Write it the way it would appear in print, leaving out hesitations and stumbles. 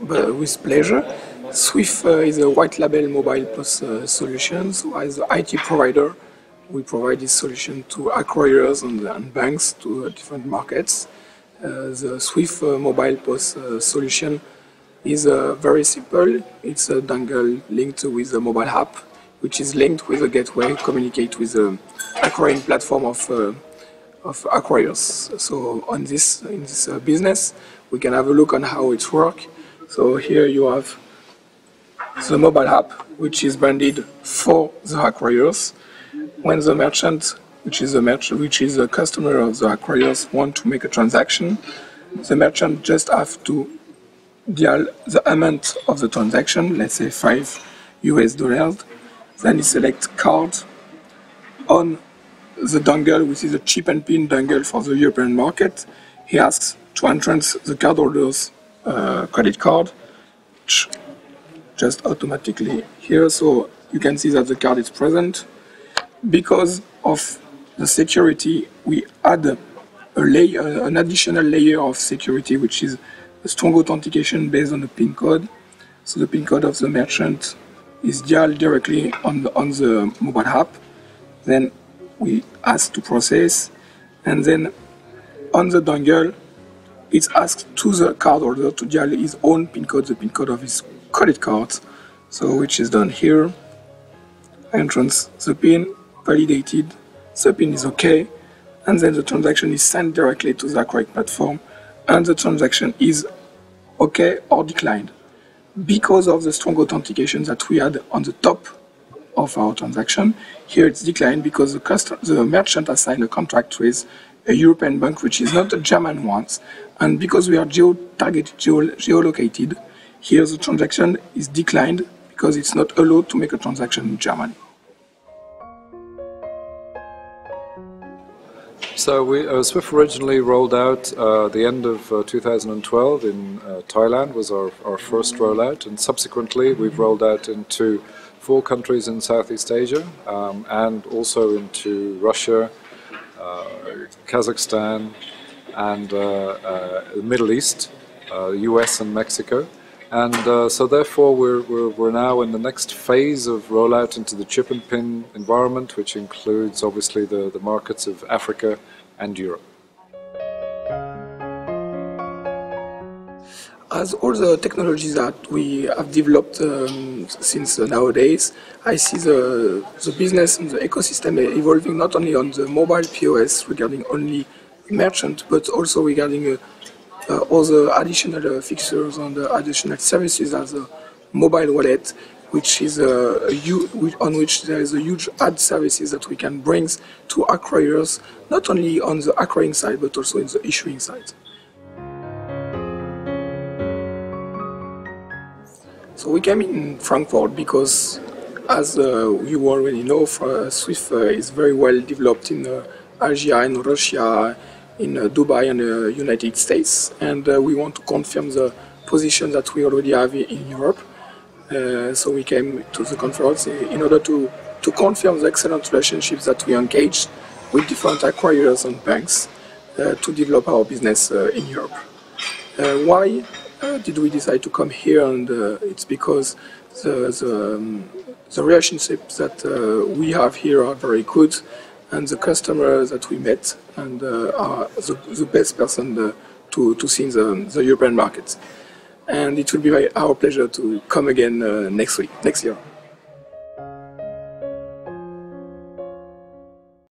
with pleasure. Swift is a white label mobile POS solution. So as the IT provider, we provide this solution to acquirers and banks to different markets. The Swift mobile POS solution is very simple. It's a dongle linked with a mobile app, which is linked with a gateway, communicate with the acquiring platform of acquirers. So in this business, we can have a look on how it works. So here you have the mobile app, which is branded for the acquirers. When the merchant, which is a customer of the acquirers, want to make a transaction, the merchant just have to dial the amount of the transaction, let's say $5 US. Then he select card on the dongle, which is a chip and pin dongle for the European market. He asks to entrance the cardholder's credit card, just automatically here. So you can see that the card is present. Because of the security, we add an additional layer of security, which is a strong authentication based on the PIN code. So the PIN code of the merchant is dialed directly on the mobile app. Then we ask to process, and then on the dongle, it's asked to the cardholder to dial his own PIN code, the PIN code of his credit card. So which is done here. Entrance the PIN, validated, the PIN is OK, and then the transaction is sent directly to the acquiring platform, and the transaction is OK or declined. Because of the strong authentication that we had on the top of our transaction, here it's declined because the merchant has signed a contract with a European bank, which is not a German one, and because we are geolocated, here the transaction is declined because it's not allowed to make a transaction in Germany. So Swift originally rolled out the end of 2012 in Thailand was our first rollout, and subsequently we've rolled out into 4 countries in Southeast Asia and also into Russia, Kazakhstan and the Middle East, US and Mexico. And so therefore we're now in the next phase of rollout into the chip and pin environment, which includes obviously the markets of Africa and Europe. As all the technologies that we have developed since nowadays, I see the business and the ecosystem evolving not only on the mobile POS regarding only merchant, but also regarding all the additional fixtures and the additional services as a mobile wallet, which is on which there is a huge ad services that we can bring to acquirers, not only on the acquiring side but also in the issuing side. So we came in Frankfurt because, as you already know, Swift is very well developed in Asia, in Russia, in Dubai and the United States, and we want to confirm the position that we already have in Europe. So we came to the conference in order to confirm the excellent relationships that we engaged with different acquirers and banks to develop our business in Europe. Why did we decide to come here? And it's because the relationships that we have here are very good, and the customers that we met and are the best person to see in the European market. And it will be our pleasure to come again next year.